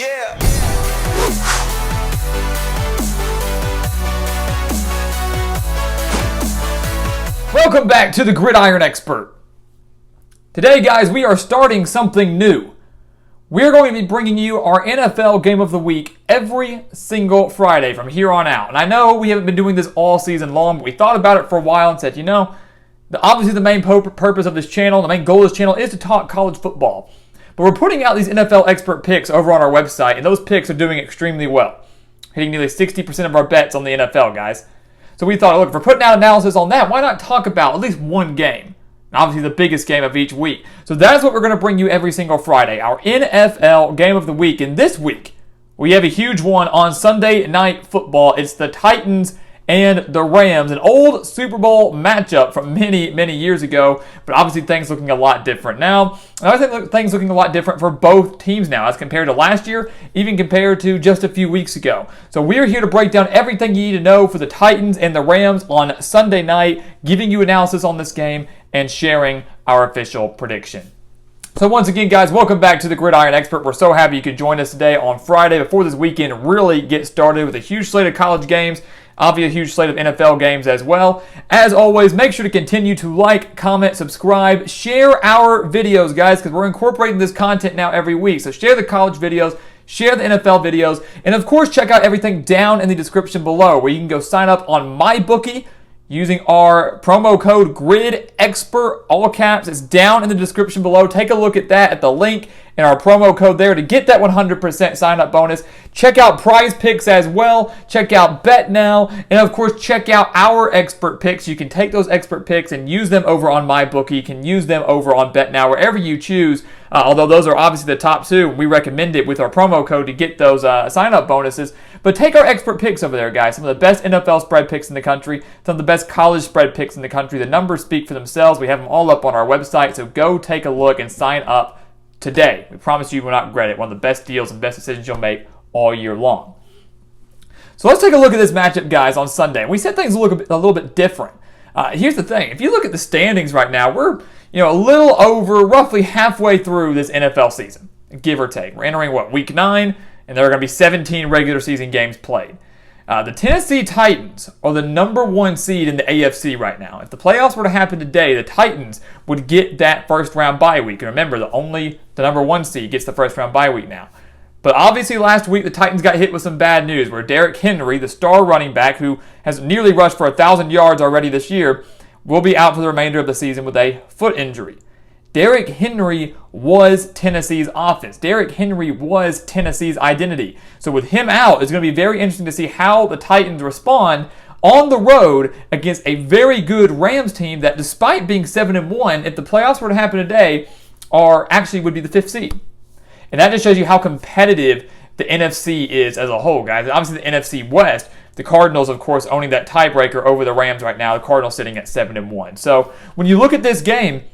Yeah. Welcome back to the Gridiron Expert. Today, guys, we are starting something new. We're going to be bringing you our NFL Game of the Week every single Friday from here on out. And I know we haven't been doing this all season long, but we thought about it for a while and said, obviously the main purpose of this channel, the main goal of this channel is to talk college football. But we're putting out these NFL expert picks over on our website, and those picks are doing extremely well. Hitting nearly 60% of our bets on the NFL, guys. So we thought, look, if we're putting out analysis on that, why not talk about at least one game? And obviously the biggest game of each week. So that's what we're going to bring you every single Friday, our NFL Game of the Week. And this week, we have a huge one on Sunday Night Football. It's the Titans and the Rams, an old Super Bowl matchup from many, many years ago, but obviously things looking a lot different now. And I think things looking a lot different for both teams now as compared to last year, even compared to just a few weeks ago. So we're here to break down everything you need to know for the Titans and the Rams on Sunday night, giving you analysis on this game and sharing our official prediction. So once again, guys, welcome back to the Gridiron Expert. We're so happy you could join us today on Friday before this weekend really gets started with a huge slate of college games. Obviously, a huge slate of NFL games as well. As always, make sure to continue to like, comment, subscribe, share our videos, guys, because we're incorporating this content now every week. So share the college videos, share the NFL videos, and of course, check out everything down in the description below where you can go sign up on MyBookie using our promo code GRIDEXPERT, all caps. It's down in the description below. Take a look at that at the link and our promo code there to get that 100% sign-up bonus. Check out PrizePicks as well. Check out BetNow. And, of course, check out our expert picks. You can take those expert picks and use them over on MyBookie. You can use them over on BetNow, wherever you choose. Although those are obviously the top two. We recommend it with our promo code to get those sign-up bonuses. But take our expert picks over there, guys. Some of the best NFL spread picks in the country. Some of the best college spread picks in the country. The numbers speak for themselves. We have them all up on our website. So go take a look and sign up today. We promise you will not regret it. One of the best deals and best decisions you'll make all year long. So let's take a look at this matchup, guys, on Sunday. We said things look a little bit different. Here's the thing. If you look at the standings right now, we're a little over, roughly halfway through this NFL season, give or take. We're entering, week 9, and there are going to be 17 regular season games played. The Tennessee Titans are the number 1 seed in the AFC right now. If the playoffs were to happen today, the Titans would get that first round bye week. And remember, the number 1 seed gets the first round bye week now. But obviously last week, the Titans got hit with some bad news where Derrick Henry, the star running back who has nearly rushed for 1,000 yards already this year, will be out for the remainder of the season with a foot injury. Derrick Henry was Tennessee's offense. Derrick Henry was Tennessee's identity. So with him out, it's going to be very interesting to see how the Titans respond on the road against a very good Rams team that, despite being 7-1, if the playoffs were to happen today, would be the 5th seed. And that just shows you how competitive the NFC is as a whole, guys. Obviously, the NFC West, the Cardinals, of course, owning that tiebreaker over the Rams right now. The Cardinals sitting at 7-1. So when you look at this game,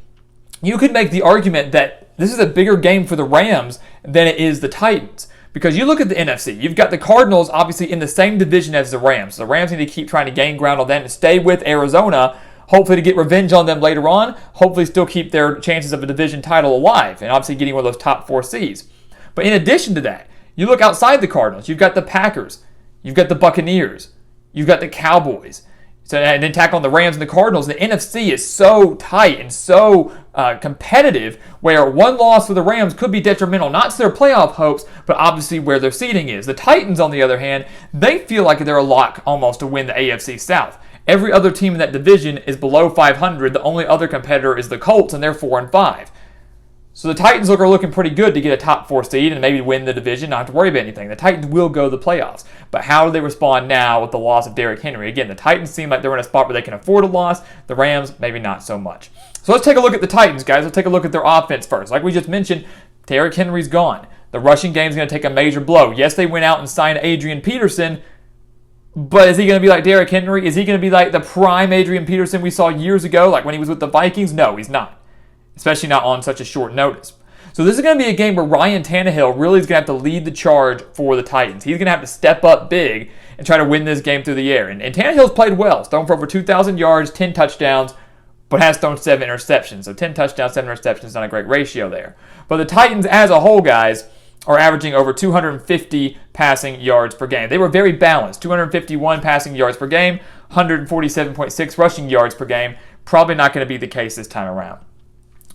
you could make the argument that this is a bigger game for the Rams than it is the Titans. Because you look at the NFC, you've got the Cardinals obviously in the same division as the Rams. The Rams need to keep trying to gain ground on them and stay with Arizona, hopefully to get revenge on them later on, hopefully still keep their chances of a division title alive, and obviously getting one of those top 4 seeds. But in addition to that, you look outside the Cardinals, you've got the Packers, you've got the Buccaneers, you've got the Cowboys. So, and then tack on the Rams and the Cardinals. The NFC is so tight and so competitive where one loss for the Rams could be detrimental, not to their playoff hopes, but obviously where their seeding is. The Titans, on the other hand, they feel like they're a lock almost to win the AFC South. Every other team in that division is below 500. The only other competitor is the Colts, and they're 4-5. So the Titans are looking pretty good to get a top 4 seed and maybe win the division, not have to worry about anything. The Titans will go to the playoffs. But how do they respond now with the loss of Derrick Henry? Again, the Titans seem like they're in a spot where they can afford a loss. The Rams, maybe not so much. So let's take a look at the Titans, guys. Let's take a look at their offense first. Like we just mentioned, Derrick Henry's gone. The rushing game is going to take a major blow. Yes, they went out and signed Adrian Peterson, but is he going to be like Derrick Henry? Is he going to be like the prime Adrian Peterson we saw years ago, like when he was with the Vikings? No, he's not. Especially not on such a short notice. So this is going to be a game where Ryan Tannehill really is going to have to lead the charge for the Titans. He's going to have to step up big and try to win this game through the air. And Tannehill's played well. He's thrown for over 2,000 yards, 10 touchdowns, but has thrown 7 interceptions. So 10 touchdowns, 7 interceptions is not a great ratio there. But the Titans as a whole, guys, are averaging over 250 passing yards per game. They were very balanced. 251 passing yards per game, 147.6 rushing yards per game. Probably not going to be the case this time around.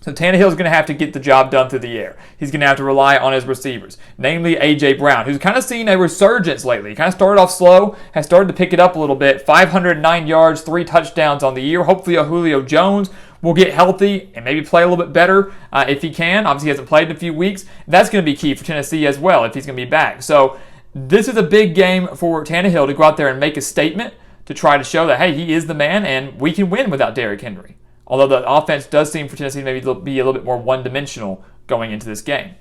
So Tannehill's going to have to get the job done through the air. He's going to have to rely on his receivers, namely A.J. Brown, who's kind of seen a resurgence lately. He kind of started off slow, has started to pick it up a little bit. 509 yards, 3 touchdowns on the year. Hopefully Julio Jones will get healthy and maybe play a little bit better if he can. Obviously, he hasn't played in a few weeks. That's going to be key for Tennessee as well if he's going to be back. So this is a big game for Tannehill to go out there and make a statement to try to show that, hey, he is the man and we can win without Derrick Henry. Although the offense does seem for Tennessee to maybe be a little bit more one-dimensional going into this game.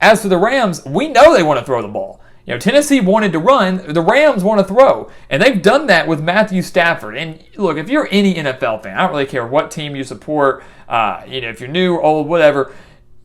As for the Rams, we know they want to throw the ball. You know, Tennessee wanted to run, the Rams want to throw. And they've done that with Matthew Stafford. And look, if you're any NFL fan, I don't really care what team you support, if you're new or old, whatever,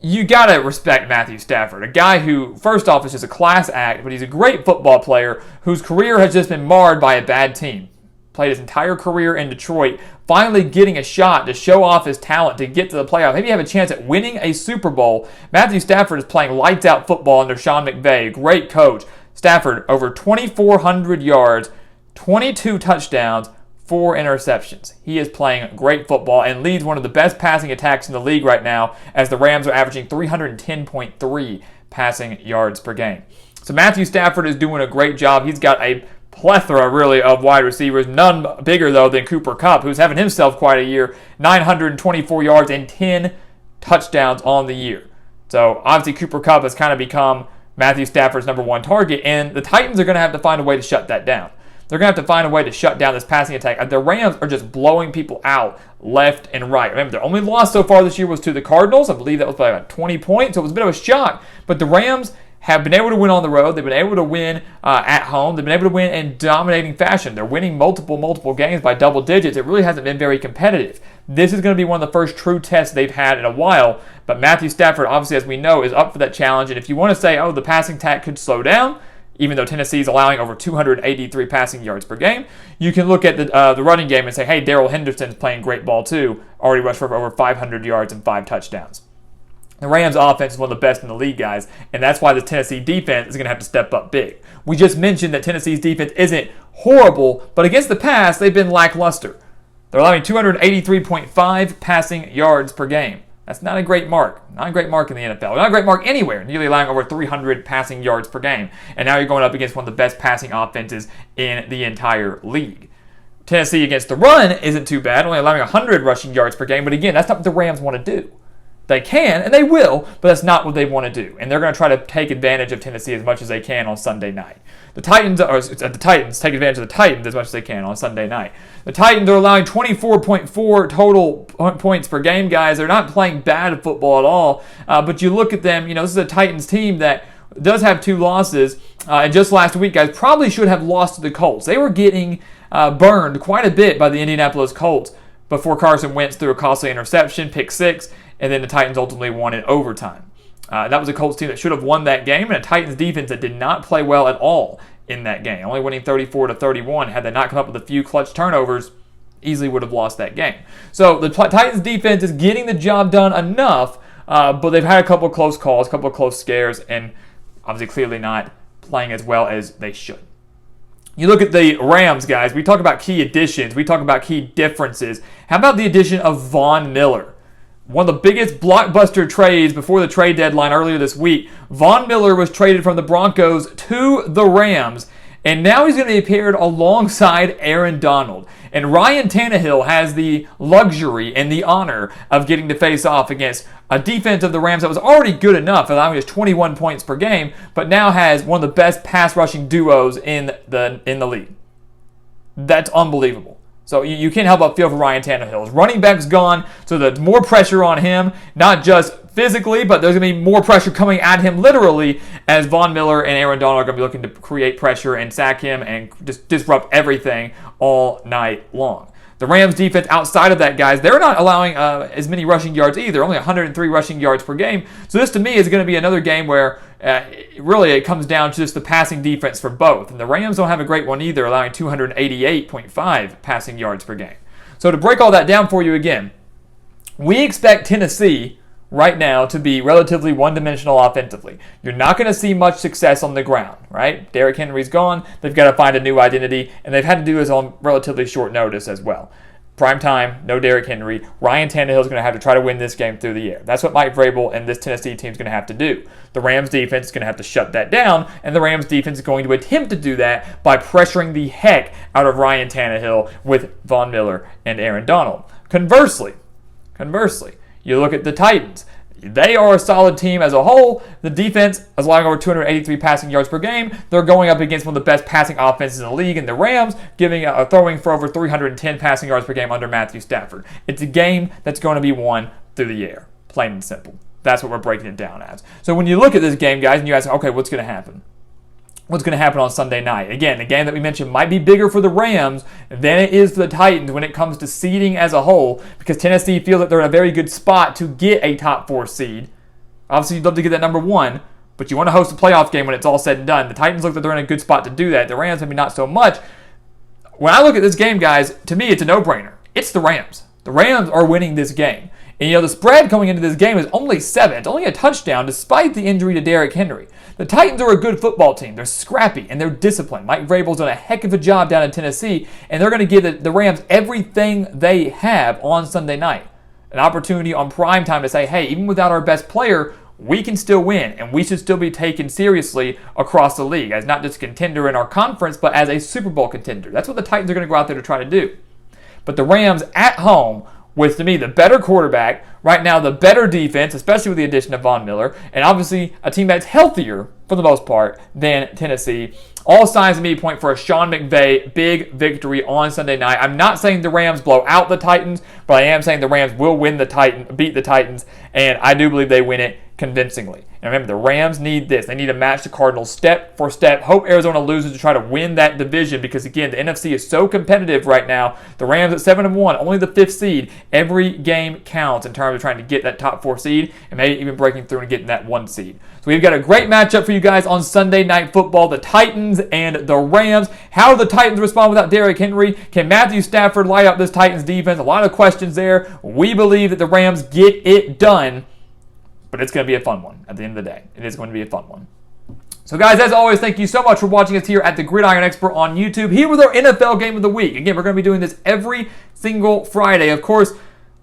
you got to respect Matthew Stafford, a guy who, first off, is just a class act, but he's a great football player whose career has just been marred by a bad team. Played his entire career in Detroit, finally getting a shot to show off his talent to get to the playoff. Maybe have a chance at winning a Super Bowl. Matthew Stafford is playing lights-out football under Sean McVay, great coach. Stafford, over 2,400 yards, 22 touchdowns, 4 interceptions. He is playing great football and leads one of the best passing attacks in the league right now, as the Rams are averaging 310.3 passing yards per game. So Matthew Stafford is doing a great job. He's got a plethora, really, of wide receivers. None bigger, though, than Cooper Kupp, who's having himself quite a year. 924 yards and 10 touchdowns on the year. So, obviously, Cooper Kupp has kind of become Matthew Stafford's number one target, and the Titans are going to have to find a way to shut that down. They're going to have to find a way to shut down this passing attack. The Rams are just blowing people out left and right. Remember, their only loss so far this year was to the Cardinals. I believe that was by about 20 points, so it was a bit of a shock. But the Rams have been able to win on the road. They've been able to win at home. They've been able to win in dominating fashion. They're winning multiple games by double digits. It really hasn't been very competitive. This is going to be one of the first true tests they've had in a while. But Matthew Stafford, obviously, as we know, is up for that challenge. And if you want to say, oh, the passing attack could slow down, even though Tennessee is allowing over 283 passing yards per game, you can look at the running game and say, hey, Darrell Henderson's playing great ball too. Already rushed for over 500 yards and 5 touchdowns. The Rams' offense is one of the best in the league, guys, and that's why the Tennessee defense is going to have to step up big. We just mentioned that Tennessee's defense isn't horrible, but against the pass, they've been lackluster. They're allowing 283.5 passing yards per game. That's not a great mark. Not a great mark in the NFL. Not a great mark anywhere. Nearly allowing over 300 passing yards per game. And now you're going up against one of the best passing offenses in the entire league. Tennessee against the run isn't too bad, only allowing 100 rushing yards per game. But again, that's not what the Rams want to do. They can, and they will, but that's not what they want to do. And they're going to try to take advantage of Tennessee as much as they can on Sunday night. The Titans take advantage of the Titans as much as they can on Sunday night. The Titans are allowing 24.4 total points per game, guys. They're not playing bad football at all. But you look at them, this is a Titans team that does have 2 losses. And just last week, guys, probably should have lost to the Colts. They were getting burned quite a bit by the Indianapolis Colts before Carson Wentz threw a costly interception, pick 6, and then the Titans ultimately won in overtime. That was a Colts team that should have won that game, and a Titans defense that did not play well at all in that game, only winning 34-31. Had they not come up with a few clutch turnovers, easily would have lost that game. So the Titans defense is getting the job done enough, but they've had a couple of close calls, a couple of close scares, and obviously clearly not playing as well as they should. You look at the Rams, guys. We talk about key additions. We talk about key differences. How about the addition of Von Miller? One of the biggest blockbuster trades before the trade deadline earlier this week. Von Miller was traded from the Broncos to the Rams, and now he's going to be paired alongside Aaron Donald. And Ryan Tannehill has the luxury and the honor of getting to face off against a defense of the Rams that was already good enough, allowing just 21 points per game, but now has one of the best pass rushing duos in the league. That's unbelievable. So you can't help but feel for Ryan Tannehill. His running back's gone, so there's more pressure on him, not just physically, but there's going to be more pressure coming at him literally as Von Miller and Aaron Donald are going to be looking to create pressure and sack him and just disrupt everything all night long. The Rams defense outside of that, guys, they're not allowing as many rushing yards either, only 103 rushing yards per game. So this to me is going to be another game where really it comes down to just the passing defense for both. And the Rams don't have a great one either, allowing 288.5 passing yards per game. So to break all that down for you again, we expect Tennessee right now to be relatively one-dimensional offensively. You're not going to see much success on the ground, right? Derrick Henry's gone. They've got to find a new identity, and they've had to do this on relatively short notice as well. Prime time, no Derrick Henry. Ryan Tannehill is going to have to try to win this game through the air. That's what Mike Vrabel and this Tennessee team is going to have to do. The Rams defense is going to have to shut that down, and the Rams defense is going to attempt to do that by pressuring the heck out of Ryan Tannehill with Von Miller and Aaron Donald. Conversely, you look at the Titans. They are a solid team as a whole. The defense is allowing over 283 passing yards per game. They're going up against one of the best passing offenses in the league, and the Rams throwing for over 310 passing yards per game under Matthew Stafford. It's a game that's going to be won through the air, plain and simple. That's what we're breaking it down as. So when you look at this game, guys, and you ask, okay, what's going to happen? What's going to happen on Sunday night? Again, the game that we mentioned might be bigger for the Rams than it is for the Titans when it comes to seeding as a whole, because Tennessee feels that they're in a very good spot to get a top 4 seed. Obviously, you'd love to get that number 1, but you want to host a playoff game when it's all said and done. The Titans look like they're in a good spot to do that. The Rams, maybe not so much. When I look at this game, guys, to me, it's a no-brainer. It's the Rams. The Rams are winning this game. And, the spread coming into this game is only 7. It's only a touchdown despite the injury to Derrick Henry. The Titans are a good football team. They're scrappy and they're disciplined. Mike Vrabel's done a heck of a job down in Tennessee, and they're going to give the Rams everything they have on Sunday night. An opportunity on prime time to say, hey, even without our best player, we can still win, and we should still be taken seriously across the league as not just a contender in our conference, but as a Super Bowl contender. That's what the Titans are going to go out there to try to do. But the Rams at home, with, to me, the better quarterback, right now the better defense, especially with the addition of Von Miller, and obviously a team that's healthier, for the most part, than Tennessee. All signs to me point for a Sean McVay big victory on Sunday night. I'm not saying the Rams blow out the Titans, but I am saying the Rams will beat the Titans, and I do believe they win it convincingly. And remember, the Rams need this. They need to match the Cardinals step for step. Hope Arizona loses to try to win that division because, again, the NFC is so competitive right now. The Rams at 7-1, only the 5th seed. Every game counts in terms of trying to get that top 4 seed and maybe even breaking through and getting that 1 seed. So we've got a great matchup for you guys on Sunday Night Football, the Titans and the Rams. How do the Titans respond without Derrick Henry? Can Matthew Stafford light up this Titans defense? A lot of questions there. We believe that the Rams get it done. But it's going to be a fun one at the end of the day. It is going to be a fun one. So, guys, as always, thank you so much for watching us here at the Gridiron Expert on YouTube. Here with our NFL Game of the Week. Again, we're going to be doing this every single Friday. Of course,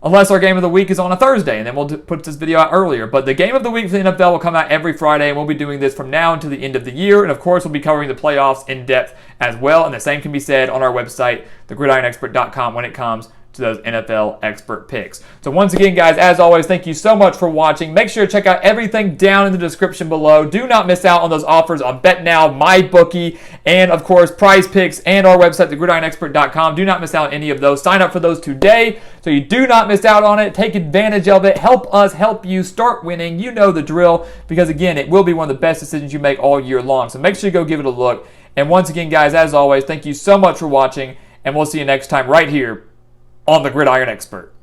unless our Game of the Week is on a Thursday, and then we'll put this video out earlier. But the Game of the Week for the NFL will come out every Friday, and we'll be doing this from now until the end of the year. And, of course, we'll be covering the playoffs in depth as well. And the same can be said on our website, thegridironexpert.com, when it comes to those NFL expert picks. So once again, guys, as always, thank you so much for watching. Make sure to check out everything down in the description below. Do not miss out on those offers on BetNow, MyBookie, and of course, PrizePicks, and our website, thegridironexpert.com. Do not miss out on any of those. Sign up for those today so you do not miss out on it. Take advantage of it. Help us help you start winning. You know the drill, because again, it will be one of the best decisions you make all year long. So make sure you go give it a look. And once again, guys, as always, thank you so much for watching, and we'll see you next time right here on the Gridiron Expert.